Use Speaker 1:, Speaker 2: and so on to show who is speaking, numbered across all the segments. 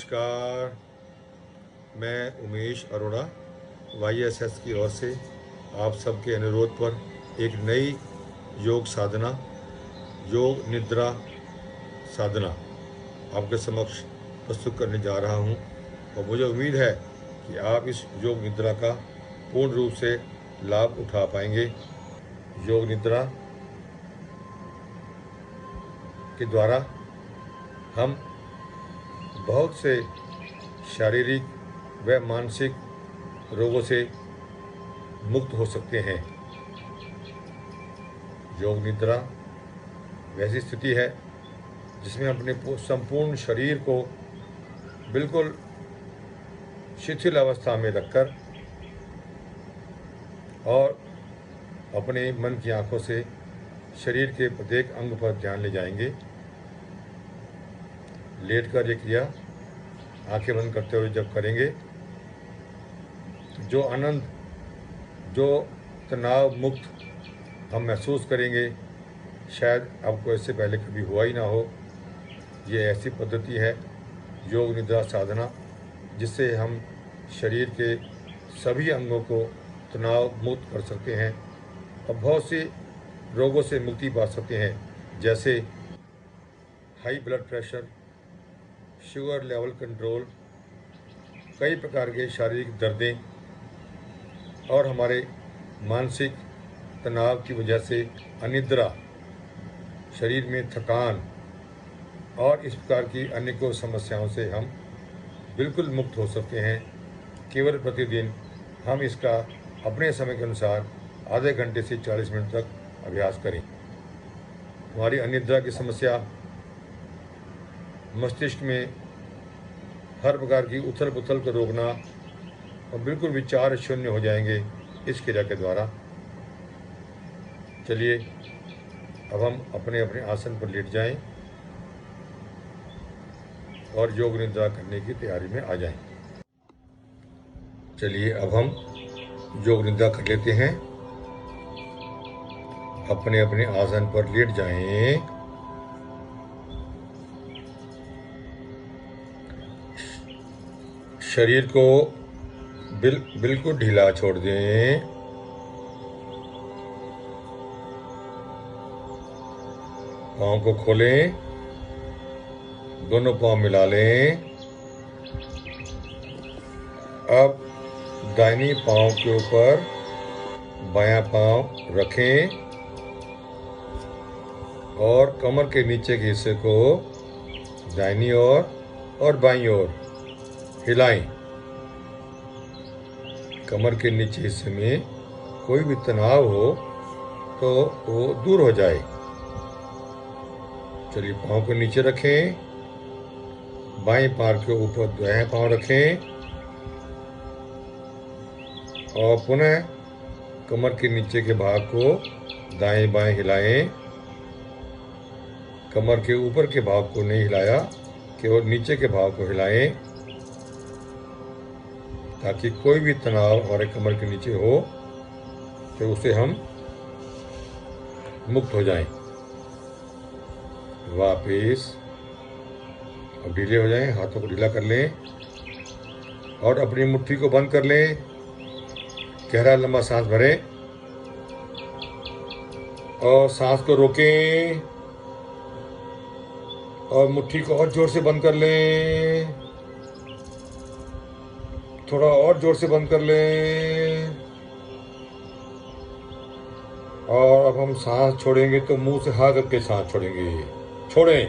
Speaker 1: नमस्कार। मैं उमेश अरोड़ा YSS की ओर से आप सबके अनुरोध पर एक नई योग साधना, योग निद्रा साधना आपके समक्ष प्रस्तुत करने जा रहा हूं और मुझे उम्मीद है कि आप इस योग निद्रा का पूर्ण रूप से लाभ उठा पाएंगे। योग निद्रा के द्वारा हम बहुत से शारीरिक व मानसिक रोगों से मुक्त हो सकते हैं। योग निद्रा वैसी स्थिति है जिसमें अपने संपूर्ण शरीर को बिल्कुल शिथिल अवस्था में रखकर और अपने मन की आंखों से शरीर के प्रत्येक अंग पर ध्यान ले जाएंगे। लेटकर ये क्रिया आंखें बंद करते हुए जब करेंगे, जो आनंद, जो तनाव मुक्त हम महसूस करेंगे, शायद आपको इससे पहले कभी हुआ ही ना हो। ये ऐसी पद्धति है योग निद्रा साधना जिससे हम शरीर के सभी अंगों को तनाव मुक्त कर सकते हैं और बहुत से रोगों से मुक्ति पा सकते हैं, जैसे high blood pressure, sugar level control, कई प्रकार के शारीरिक दर्दें और हमारे मानसिक तनाव की वजह से अनिद्रा, शरीर में थकान और इस प्रकार की अनेकों समस्याओं से हम बिल्कुल मुक्त हो सकते हैं। केवल प्रतिदिन हम इसका अपने समय के अनुसार आधे घंटे से 40 मिनट तक अभ्यास करें। हमारी अनिद्रा की समस्या, मस्तिष्क में हर प्रकार की उथल पुथल को रोकना और बिल्कुल विचार शून्य हो जाएंगे इस क्रिया के द्वारा। चलिए अब हम अपने अपने आसन पर लेट जाएं और योग निद्रा करने की तैयारी में आ जाएं। चलिए अब हम योग निद्रा कर लेते हैं। अपने अपने आसन पर लेट जाएं। शरीर को बिल्कुल ढीला छोड़ दें। पाँव को खोलें, दोनों पाँव मिला लें। अब दाहिनी पाँव के ऊपर बायां पाँव रखें और कमर के नीचे के हिस्से को दाहिनी ओर और बाईं ओर हिलाएं। कमर के नीचे हिस्से में कोई भी तनाव हो तो वो दूर हो जाए। चलिए पाँव को नीचे रखें, बाएं पैर के ऊपर दायां पाँव रखें और पुनः कमर के नीचे के भाग को दाएं बाएं हिलाएं। कमर के ऊपर के भाग को नहीं हिलाया, केवल नीचे के भाग को हिलाएं ताकि कोई भी तनाव हमारे कमर के नीचे हो तो उसे हम मुक्त हो जाएं। वापिस अब ढीले हो जाएं, हाथों को ढीला कर लें और अपनी मुट्ठी को बंद कर लें। गहरा लंबा सांस भरें और सांस को रोकें और मुट्ठी को और जोर से बंद कर लें। थोड़ा और जोर से बंद कर लें और अब हम सांस छोड़ेंगे तो मुंह से हाँ करके सांस छोड़ेंगे। छोड़ें।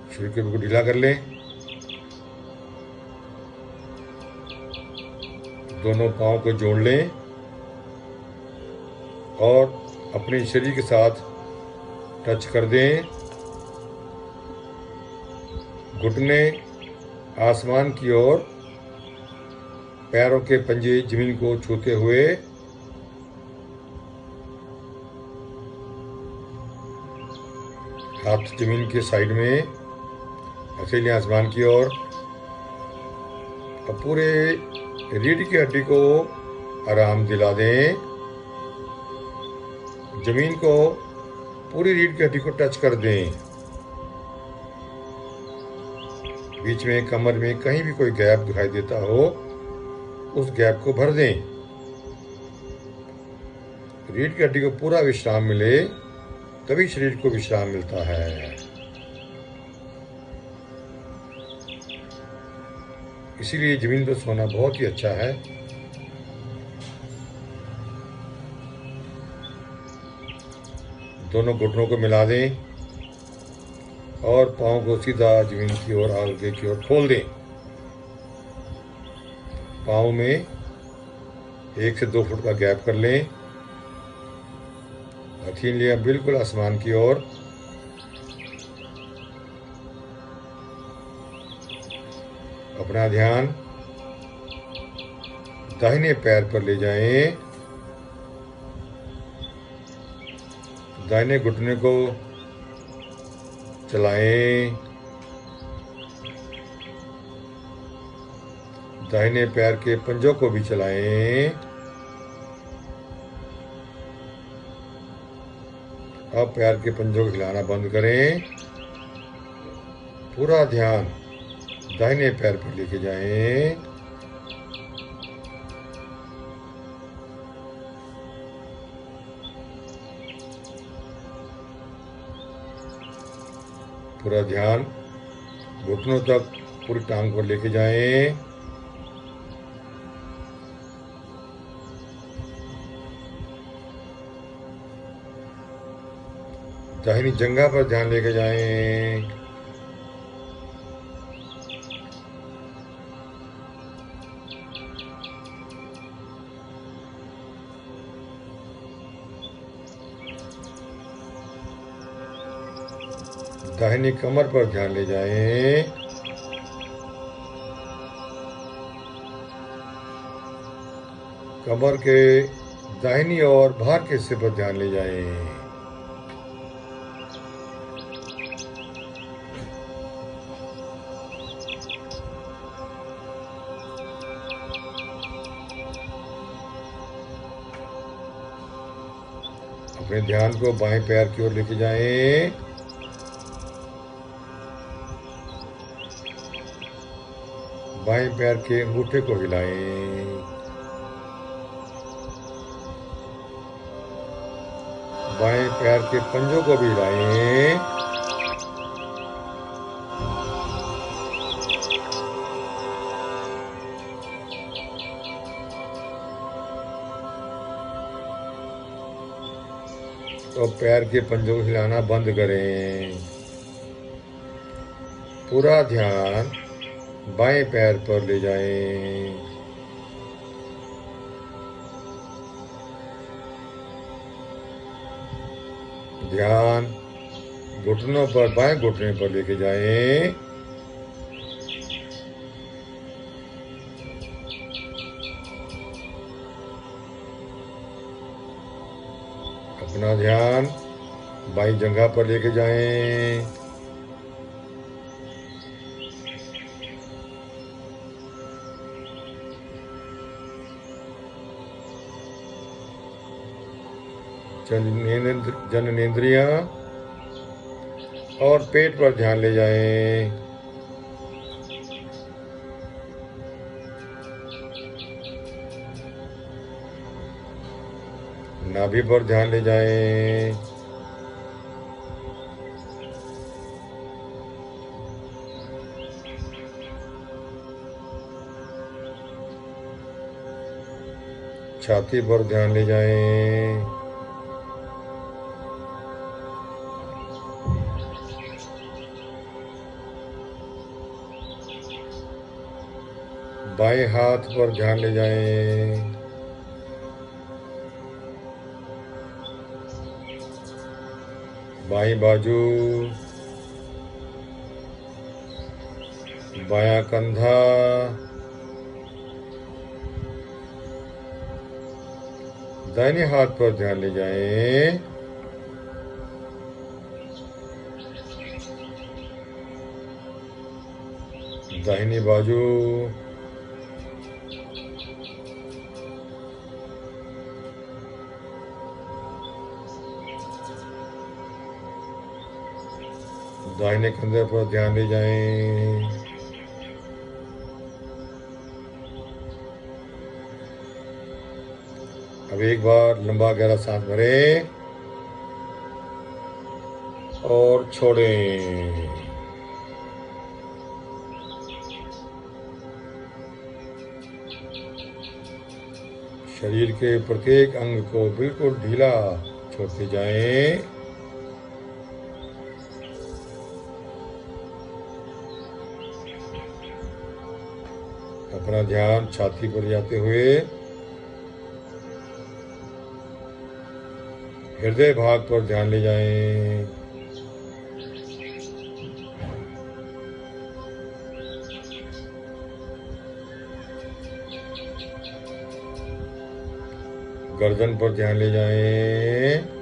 Speaker 1: शरीर को बिल्कुल ढीला कर लें। दोनों पाँव को जोड़ लें और अपने शरीर के साथ टच कर दें। घुटने आसमान की ओर, पैरों के पंजे जमीन को छूते हुए हाथ जमीन के साइड में, हथेली आसमान की ओर और पूरे रीढ़ की हड्डी को आराम दिला दें। जमीन को पूरी रीढ़ की हड्डी को टच कर दें। बीच में कमर में कहीं भी कोई गैप दिखाई देता हो, उस गैप को भर दें। रीढ़ की हड्डी को पूरा विश्राम मिले, तभी शरीर को विश्राम मिलता है। इसीलिए जमीन पर सोना बहुत ही अच्छा है। दोनों घुटनों को मिला दें और पाँव को सीधा जमीन की ओर आगे की ओर खोल दें। पाँव में 1 से 2 फुट का गैप कर लें। हथेलियां बिल्कुल आसमान की ओर। अपना ध्यान दाहिने पैर पर ले जाएं। दाहिने घुटने को चलाएं। दाहिने पैर के पंजों को भी चलाएं। अब पैर के पंजों को हिलाना बंद करें। पूरा ध्यान दाहिने पैर पर लेके जाएं। पूरा ध्यान घुटनों तक पूरी टांग को लेके जाएं। दाहिनी जंघा पर ध्यान लेके जाएं। दाहिनी कमर पर ध्यान ले जाएं। कमर के दाहिनी और बाहर के हिस्से पर ध्यान ले जाएं। अपने ध्यान को बाएं पैर की ओर लेके जाएं। बाएं पैर के अंगूठे को हिलाएं। बाएं पैर के पंजों को भी हिलाएं। तो पैर के पंजों को हिलाना बंद करें। पूरा ध्यान बाएं पैर पर ले जाएं। ध्यान घुटनों पर, बाएं घुटने पर लेके जाएं। अपना ध्यान बाईं जंघा पर लेके जाएं। जननेंद्रियां और पेट पर ध्यान ले जाएं। नाभि पर ध्यान ले जाएं। छाती पर ध्यान ले जाएं। बाएं हाथ पर ध्यान ले जाएं। बाईं बाजू, बायां कंधा, दाहिने हाथ पर ध्यान ले जाएं। दाहिनी बाजू, दाहिने कंधे पर ध्यान ले जाएं। अब एक बार लंबा गहरा सांस भरें और छोड़ें। शरीर के प्रत्येक अंग को बिल्कुल ढीला छोड़ते जाएं। अपना ध्यान छाती पर जाते हुए हृदय भाग पर ध्यान ले जाएं। गर्दन पर ध्यान ले जाएं।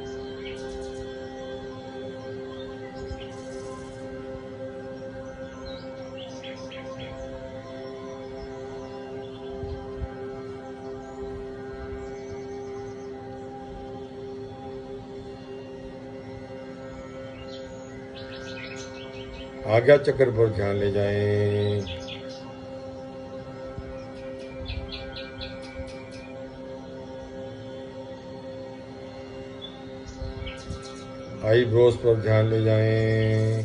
Speaker 1: आज्ञा चक्र पर ध्यान ले जाएं। आईब्रोज पर ध्यान ले जाएं।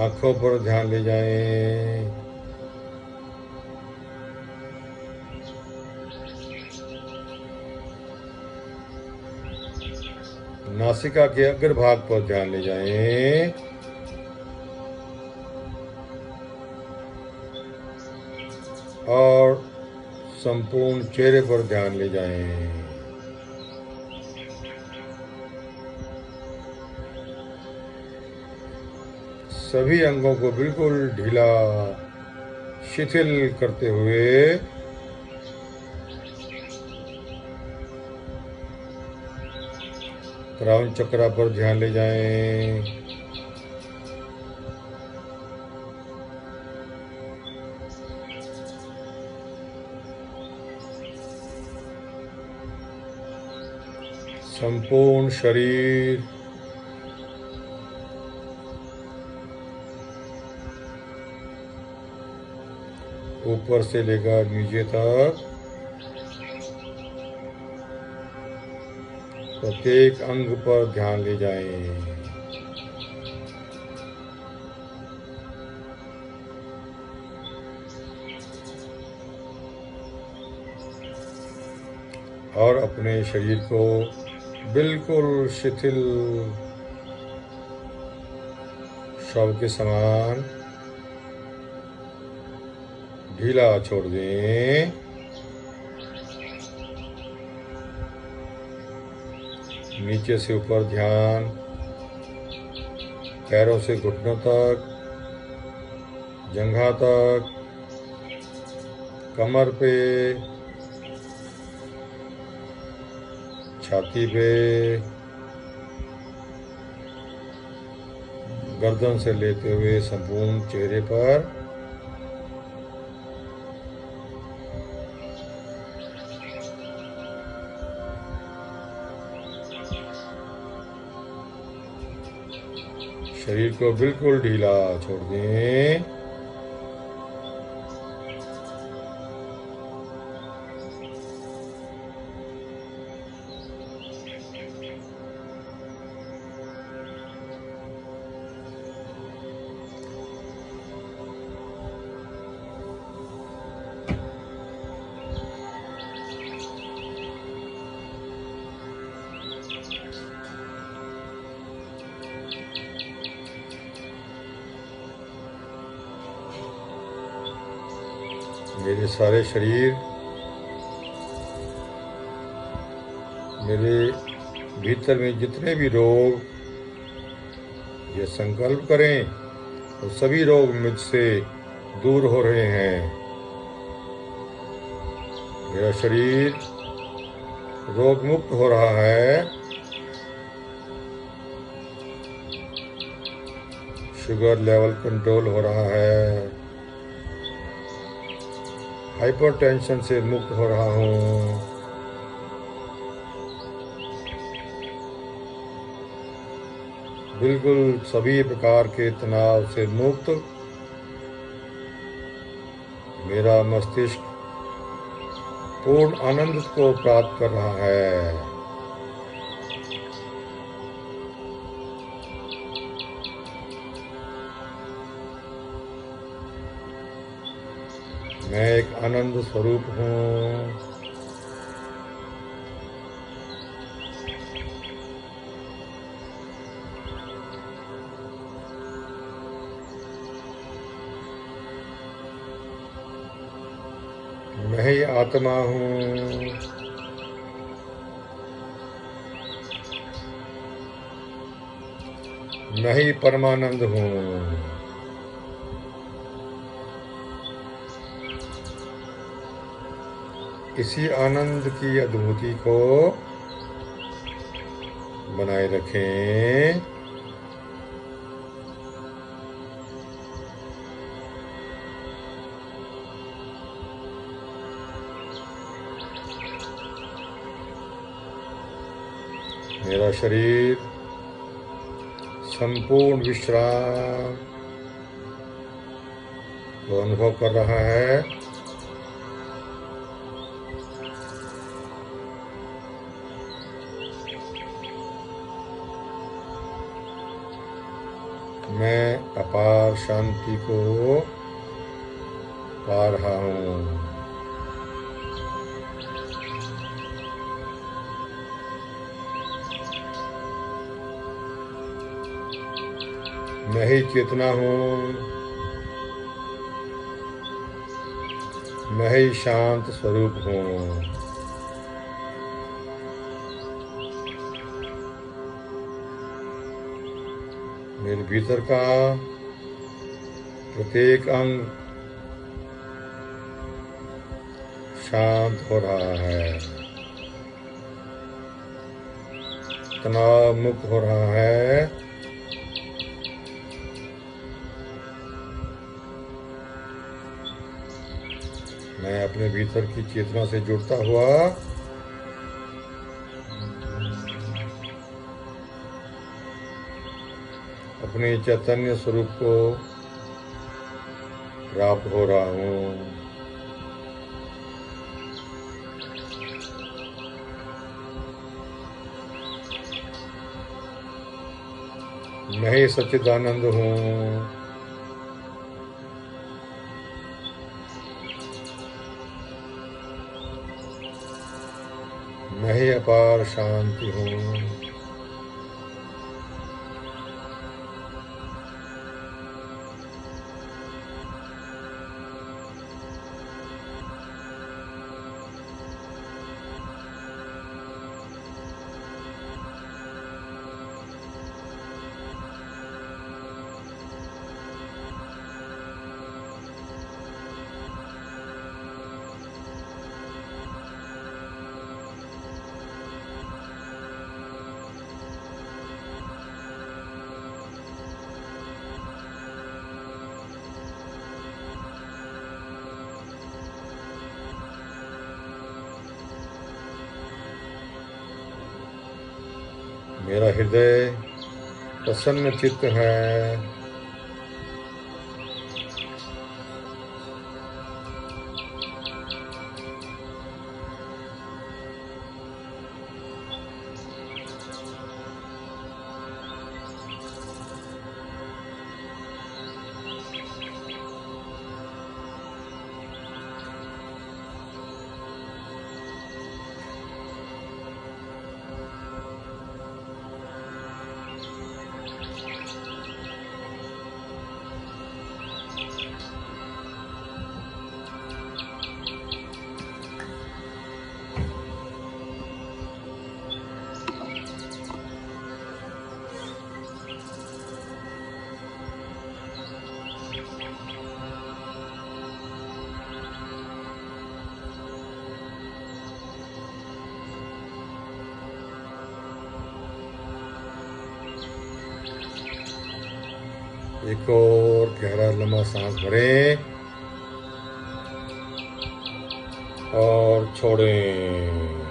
Speaker 1: आंखों पर ध्यान ले जाएं। नासिका के अग्रभाग पर ध्यान ले जाएं। और संपूर्ण चेहरे पर ध्यान ले जाएं। सभी अंगों को बिल्कुल ढीला शिथिल करते हुए क्राउन चक्र पर ध्यान ले जाएं। संपूर्ण शरीर ऊपर से लेकर नीचे तक प्रत्येक अंग पर ध्यान ले जाएं। और अपने शरीर को बिल्कुल शिथिल शव के समान ढीला छोड़ दें। नीचे से ऊपर ध्यान, पैरों से घुटनों तक, जंघा तक, कमर पे, छाती पे, गर्दन से लेते हुए संपूर्ण चेहरे पर शरीर को बिल्कुल ढीला छोड़ दें। मेरे सारे शरीर, मेरे भीतर में जितने भी रोग, ये संकल्प करें तो सभी रोग मुझसे दूर हो रहे हैं। मेरा शरीर रोग मुक्त हो रहा है। शुगर लेवल कंट्रोल हो रहा है। हाइपरटेंशन से मुक्त हो रहा हूँ। बिल्कुल सभी प्रकार के तनाव से मुक्त मेरा मस्तिष्क पूर्ण आनंद को प्राप्त कर रहा है। मैं एक आनंद स्वरूप हूँ। मैं ही आत्मा हूँ। मैं ही परमानंद हूँ। इसी आनंद की अनुभूति को बनाए रखें। मेरा शरीर संपूर्ण विश्राम को अनुभव कर रहा है। मैं अपार शांति को पा रहा हूँ। मैं ही चेतना हूँ। मैं ही शांत स्वरूप हूँ। मेरे भीतर का प्रत्येक अंग शांत हो रहा है, तनाव मुक्त हो रहा है। मैं अपने भीतर की चेतना से जुड़ता हुआ अपने चैतन्य स्वरूप को प्राप्त हो रहा हूँ। मैं ही सच्चिदानंद हूँ। मैं ही अपार शांति हूँ। मेरा हृदय प्रसन्न चित्त है। एक और गहरा लंबा सांस भरें और छोड़ें।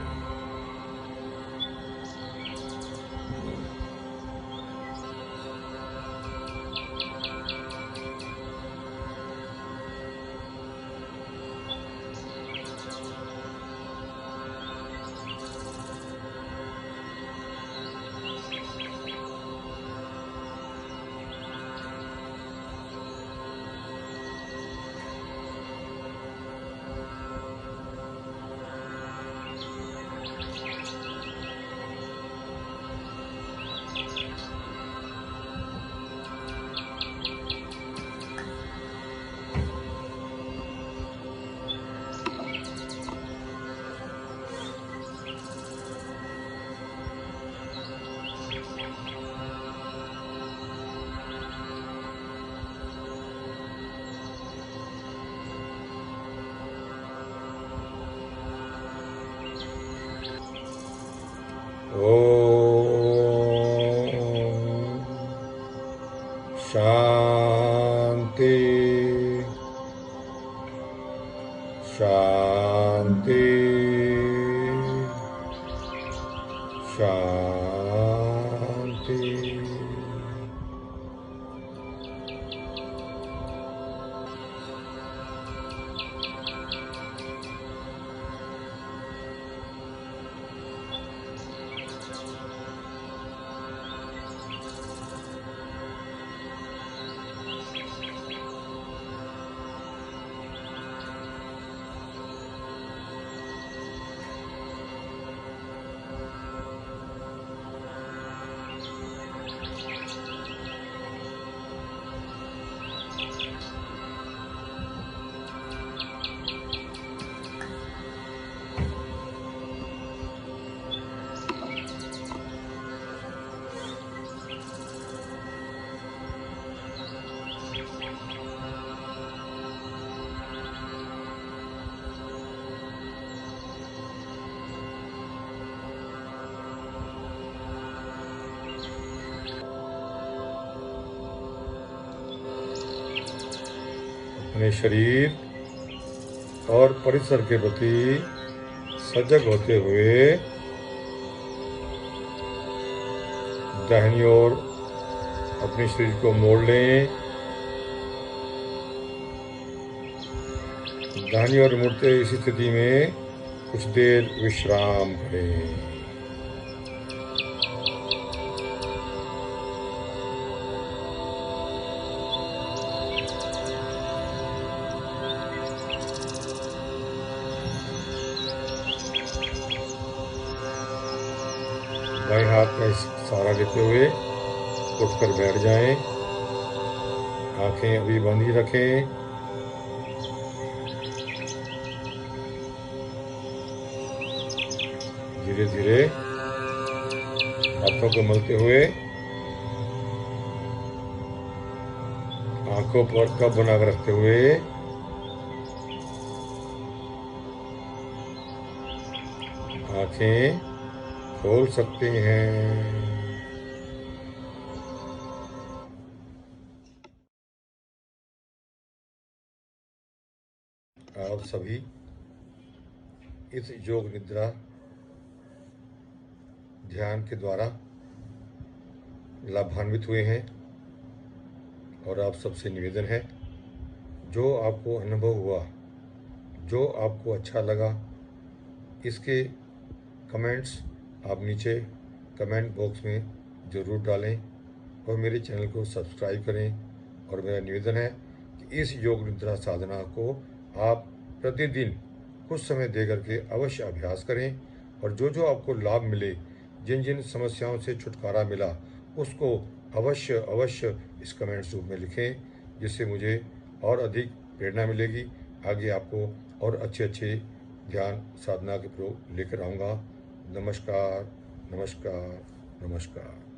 Speaker 1: ओम शांति शांति शांति। अपने शरीर और परिसर के प्रति सजग होते हुए दाहिनी ओर अपने शरीर को मोड़ लें। दाहिनी ओर मुड़ते इस स्थिति में कुछ देर विश्राम करें। बाएं हाथ का सहारा लेते हुए उठकर बैठ जाएं। आंखें अभी बंद ही रखें। धीरे धीरे हाथों को मलते हुए आंखों पर कप बनाकर रखते हुए आंखें खोल सकते हैं। आप सभी इस योग निद्रा ध्यान के द्वारा लाभान्वित हुए हैं और आप सबसे निवेदन है, जो आपको अनुभव हुआ, जो आपको अच्छा लगा, इसके कमेंट्स आप नीचे कमेंट बॉक्स में ज़रूर डालें और मेरे चैनल को सब्सक्राइब करें। और मेरा निवेदन है कि इस योग निद्रा साधना को आप प्रतिदिन कुछ समय दे करके अवश्य अभ्यास करें और जो जो आपको लाभ मिले, जिन जिन समस्याओं से छुटकारा मिला, उसको अवश्य अवश्य इस कमेंट्स रूप में लिखें, जिससे मुझे और अधिक प्रेरणा मिलेगी। आगे आपको और अच्छे अच्छे ध्यान साधना के प्रयोग लेकर आऊँगा। नमस्कार नमस्कार नमस्कार।